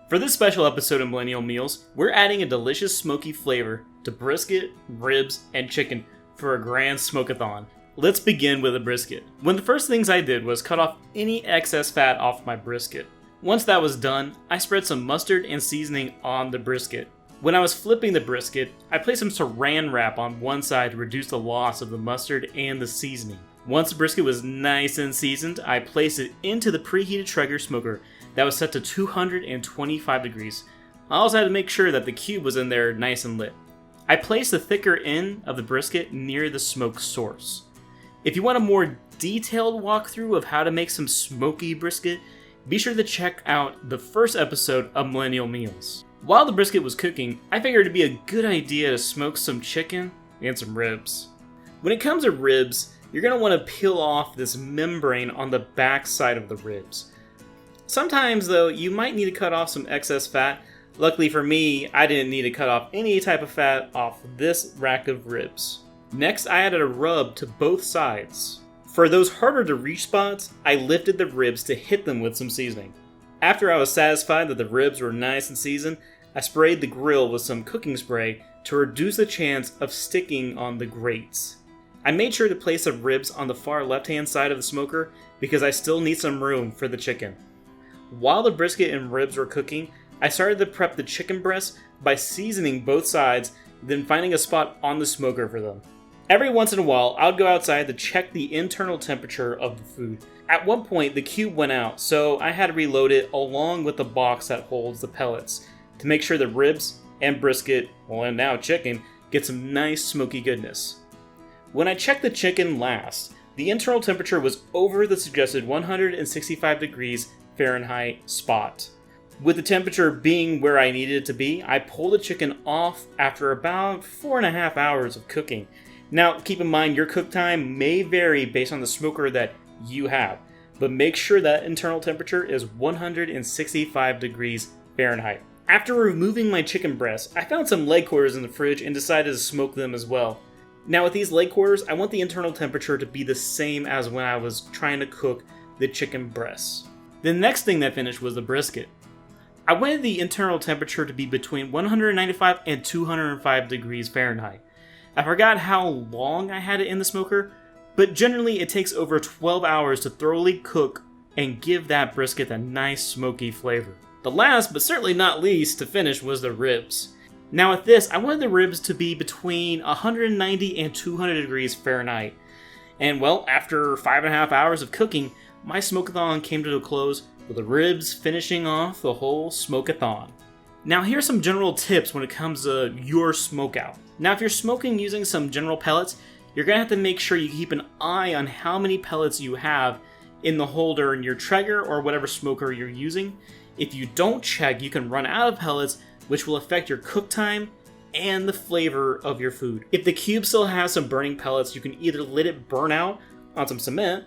For this special episode of Millennial Meals, we're adding a delicious smoky flavor to brisket, ribs, and chicken for a grand smoke-a-thon. Let's begin with the brisket. One of the first things I did was cut off any excess fat off my brisket. Once that was done, I spread some mustard and seasoning on the brisket. When I was flipping the brisket, I placed some saran wrap on one side to reduce the loss of the mustard and the seasoning. Once the brisket was nice and seasoned, I placed it into the preheated Traeger smoker that was set to 225 degrees. I also had to make sure that the cube was in there nice and lit. I placed the thicker end of the brisket near the smoke source. If you want a more detailed walkthrough of how to make some smoky brisket, be sure to check out the first episode of Millennial Meals. While the brisket was cooking, I figured it'd be a good idea to smoke some chicken and some ribs. When it comes to ribs, you're going to want to peel off this membrane on the back side of the ribs. Sometimes, though, you might need to cut off some excess fat. Luckily for me, I didn't need to cut off any type of fat off this rack of ribs. Next, I added a rub to both sides. For those harder to reach spots, I lifted the ribs to hit them with some seasoning. After I was satisfied that the ribs were nice and seasoned, I sprayed the grill with some cooking spray to reduce the chance of sticking on the grates. I made sure to place the ribs on the far left-hand side of the smoker because I still need some room for the chicken. While the brisket and ribs were cooking, I started to prep the chicken breasts by seasoning both sides, then finding a spot on the smoker for them. Every once in a while, I would go outside to check the internal temperature of the food. At one point, the cube went out, so I had to reload it along with the box that holds the pellets to make sure the ribs and brisket, well, and now chicken, get some nice smoky goodness. When I checked the chicken last, the internal temperature was over the suggested 165 degrees Fahrenheit spot. With the temperature being where I needed it to be, I pulled the chicken off after about 4.5 hours of cooking. Now, keep in mind your cook time may vary based on the smoker that you have, but make sure that internal temperature is 165 degrees Fahrenheit. After removing my chicken breasts, I found some leg quarters in the fridge and decided to smoke them as well. Now with these leg quarters, I want the internal temperature to be the same as when I was trying to cook the chicken breasts. The next thing that finished was the brisket. I wanted the internal temperature to be between 195 and 205 degrees Fahrenheit. I forgot how long I had it in the smoker, but generally it takes over 12 hours to thoroughly cook and give that brisket a nice smoky flavor. The last, but certainly not least, to finish was the ribs. Now with this, I wanted the ribs to be between 190 and 200 degrees Fahrenheit. And well, after 5.5 hours of cooking, my smoke-a-thon came to a close with the ribs finishing off the whole smoke-a-thon. Now here's some general tips when it comes to your smokeout. Now if you're smoking using some general pellets, you're going to have to make sure you keep an eye on how many pellets you have in the holder in your Traeger or whatever smoker you're using. If you don't check, you can run out of pellets, which will affect your cook time and the flavor of your food. If the cube still has some burning pellets, you can either let it burn out on some cement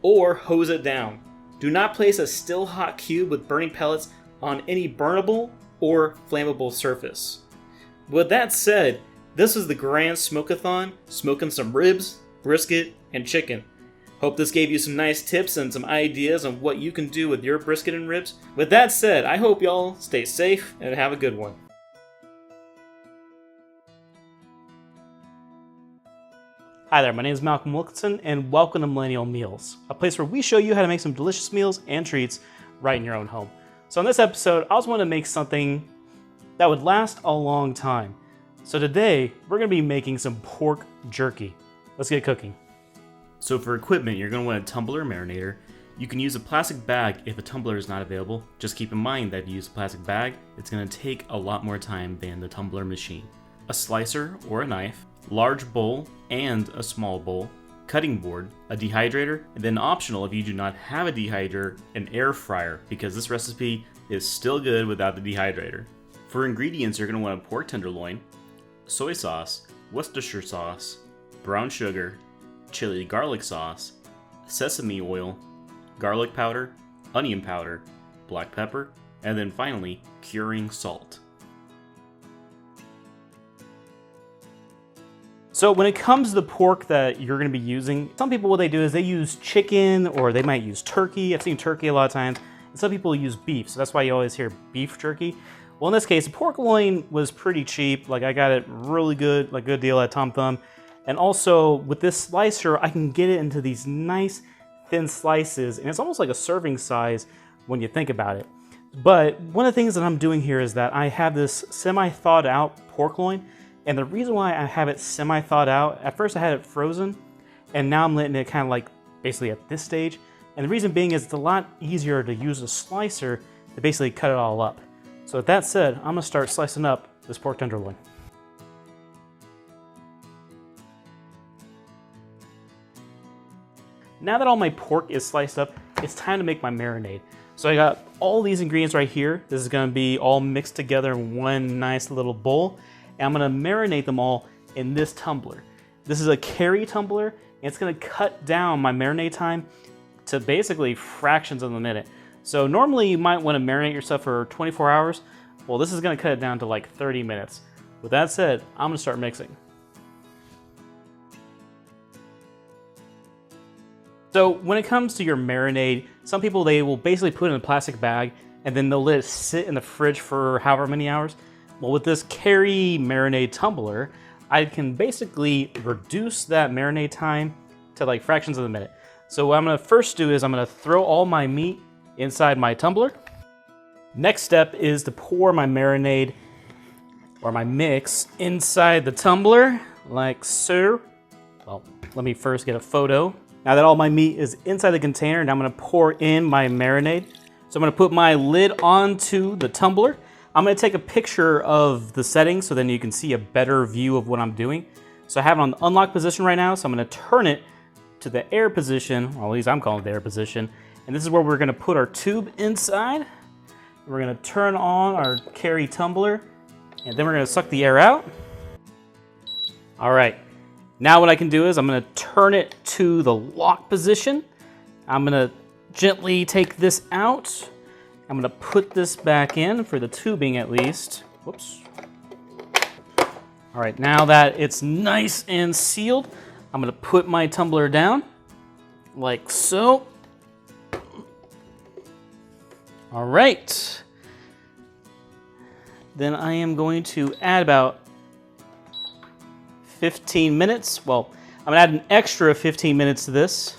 or hose it down. Do not place a still hot cube with burning pellets on any burnable or flammable surface. With that said, this is the grand smoke-a-thon, smoking some ribs, brisket, and chicken. Hope this gave you some nice tips and some ideas on what you can do with your brisket and ribs. With that said, I hope y'all stay safe and have a good one. Hi there, my name is Malcolm Wilkinson, and welcome to Millennial Meals, a place where we show you how to make some delicious meals and treats right in your own home. So in this episode, I just want to make something that would last a long time. So today, we're going to be making some pork jerky. Let's get cooking. So for equipment, you're going to want a tumbler marinator. You can use a plastic bag if a tumbler is not available. Just keep in mind that if you use a plastic bag, it's going to take a lot more time than the tumbler machine. A slicer or a knife, large bowl and a small bowl, cutting board, a dehydrator, and then optional if you do not have a dehydrator, an air fryer, because this recipe is still good without the dehydrator. For ingredients, you're going to want a pork tenderloin, soy sauce, Worcestershire sauce, brown sugar, chili garlic sauce, sesame oil, garlic powder, onion powder, black pepper, and then finally, curing salt. So when it comes to the pork that you're going to be using, some people what they do is they use chicken or they might use turkey. I've seen turkey a lot of times. And some people use beef, so that's why you always hear beef jerky. Well, in this case, the pork loin was pretty cheap. Like I got it really good, like good deal at Tom Thumb. And also with this slicer, I can get it into these nice thin slices, and it's almost like a serving size when you think about it. But one of the things that I'm doing here is that I have this semi-thawed out pork loin. And the reason why I have it semi-thawed out, at first I had it frozen, and now I'm letting it kind of like basically at this stage. And the reason being is it's a lot easier to use a slicer to basically cut it all up. So with that said, I'm gonna start slicing up this pork tenderloin. Now that all my pork is sliced up, it's time to make my marinade. So I got all these ingredients right here. This is gonna be all mixed together in one nice little bowl. And I'm gonna marinate them all in this tumbler. This is a carry tumbler, and it's gonna cut down my marinade time to basically fractions of a minute. So normally you might wanna marinate yourself for 24 hours. Well, this is gonna cut it down to like 30 minutes. With that said, I'm gonna start mixing. So when it comes to your marinade, some people, they will basically put it in a plastic bag and then they'll let it sit in the fridge for however many hours. Well, with this carry marinade tumbler, I can basically reduce that marinade time to like fractions of a minute. So what I'm gonna first do is I'm gonna throw all my meat inside my tumbler. Next step is to pour my marinade or my mix inside the tumbler, like so. Well, let me first get a photo. Now that all my meat is inside the container, now I'm gonna pour in my marinade. So I'm gonna put my lid onto the tumbler. I'm gonna take a picture of the settings so then you can see a better view of what I'm doing. So I have it on the unlock position right now, so I'm gonna turn it to the air position, or at least I'm calling it the air position. And this is where we're gonna put our tube inside. We're gonna turn on our carry tumbler, and then we're gonna suck the air out. All right, now what I can do is I'm gonna turn it to the lock position. I'm gonna gently take this out. I'm gonna put this back in for the tubing at least. Whoops. All right, now that it's nice and sealed, I'm gonna put my tumbler down, like so. All right. Then I am going to add about 15 minutes. Well, I'm gonna add an extra 15 minutes to this.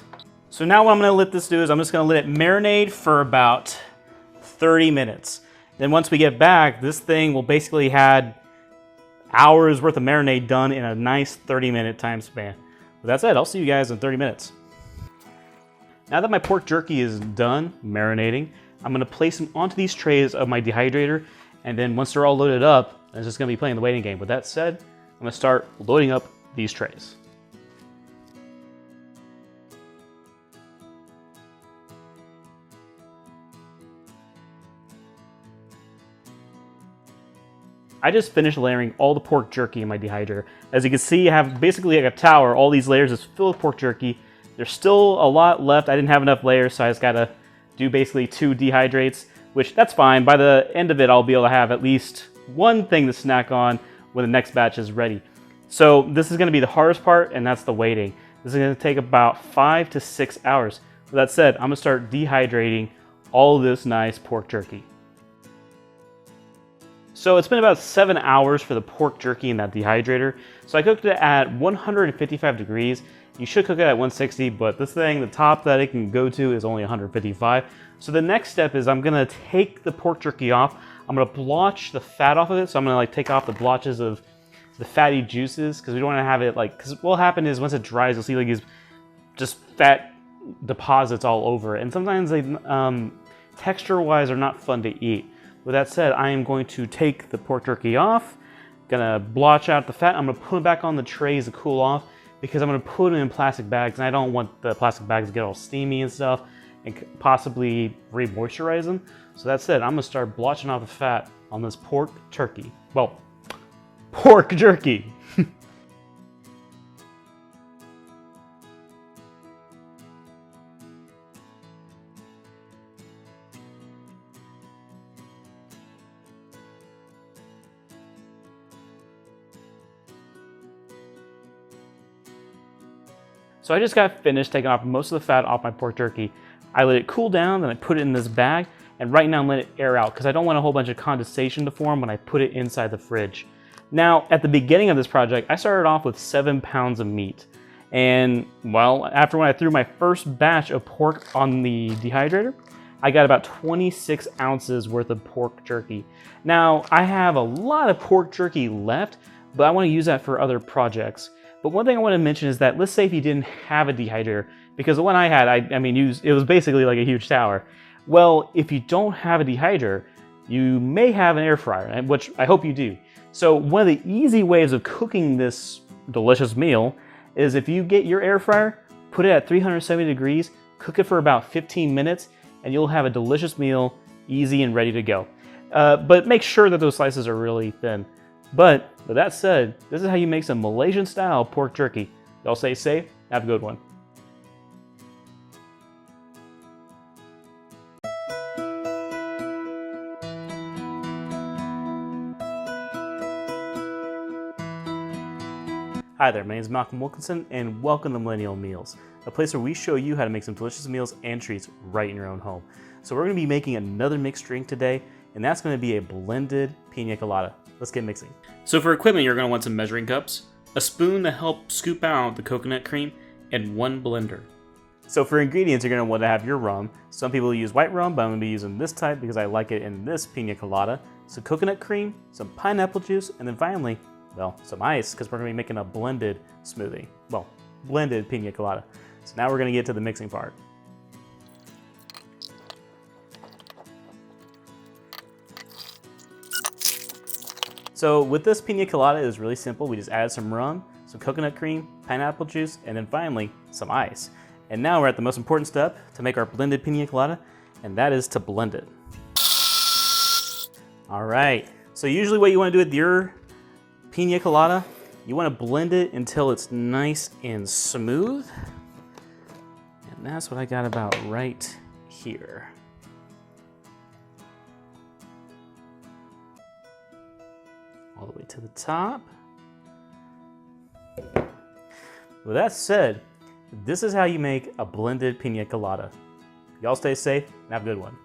So now what I'm gonna let this do is I'm just gonna let it marinate for about 30 minutes. Then once we get back, this thing will basically had hours worth of marinade done in a nice 30-minute time span. With that said, I'll see you guys in 30 minutes. Now that my pork jerky is done marinating, I'm gonna place them onto these trays of my dehydrator, and then once they're all loaded up, it's just gonna be playing the waiting game. With that said, I'm gonna start loading up these trays. I just finished layering all the pork jerky in my dehydrator. As you can see, I have basically like a tower. All these layers is filled with pork jerky. There's still a lot left. I didn't have enough layers, so I just gotta do basically 2 dehydrates, which that's fine. By the end of it, I'll be able to have at least one thing to snack on when the next batch is ready. So this is gonna be the hardest part, and that's the waiting. This is gonna take about 5 to 6 hours. With that said, I'm gonna start dehydrating all of this nice pork jerky. So it's been about 7 hours for the pork jerky in that dehydrator. So I cooked it at 155 degrees. You should cook it at 160, but this thing, the top that it can go to is only 155. So the next step is I'm gonna take the pork jerky off. I'm gonna blotch the fat off of it. So I'm gonna like take off the blotches of the fatty juices, because we don't wanna have it like, because what'll happen is once it dries, you'll see like these just fat deposits all over it. And sometimes they, texture-wise, are not fun to eat. With that said, I am going to take the pork jerky off, gonna blotch out the fat. I'm gonna put it back on the trays to cool off, because I'm gonna put it in plastic bags, and I don't want the plastic bags to get all steamy and stuff and possibly re-moisturize them. So that said, I'm gonna start blotching off the fat on this pork jerky. Well, pork jerky. So I just got finished taking off most of the fat off my pork jerky. I let it cool down, then I put it in this bag, and right now I'm letting it air out because I don't want a whole bunch of condensation to form when I put it inside the fridge. Now, at the beginning of this project, I started off with 7 pounds of meat. And well, after when I threw my first batch of pork on the dehydrator, I got about 26 ounces worth of pork jerky. Now, I have a lot of pork jerky left, but I want to use that for other projects. But one thing I want to mention is that let's say if you didn't have a dehydrator, because the one I had, I mean, it was basically like a huge tower. Well, if you don't have a dehydrator, you may have an air fryer, which I hope you do. So one of the easy ways of cooking this delicious meal is if you get your air fryer, put it at 370 degrees, cook it for about 15 minutes, and you'll have a delicious meal, easy and ready to go. But make sure that those slices are really thin. But with that said, this is how you make some Malaysian style pork jerky. Y'all stay safe, have a good one. Hi there, my name is Malcolm Wilkinson, and welcome to Millennial Meals, a place where we show you how to make some delicious meals and treats right in your own home. So we're going to be making another mixed drink today, and that's going to be a blended pina colada. Let's get mixing. So for equipment, you're going to want some measuring cups, a spoon to help scoop out the coconut cream, and one blender. So for ingredients, you're going to want to have your rum. Some people use white rum, but I'm going to be using this type because I like it in this pina colada. So coconut cream, some pineapple juice, and then finally, well, some ice, because we're going to be making a blended smoothie. Well, blended pina colada. So now we're going to get to the mixing part. So with this pina colada, it was really simple. We just added some rum, some coconut cream, pineapple juice, and then finally, some ice. And now we're at the most important step to make our blended pina colada, and that is to blend it. All right, so usually what you want to do with your pina colada, you want to blend it until it's nice and smooth. And that's what I got about right here. All the way to the top. With that said, this is how you make a blended pina colada. Y'all stay safe and have a good one.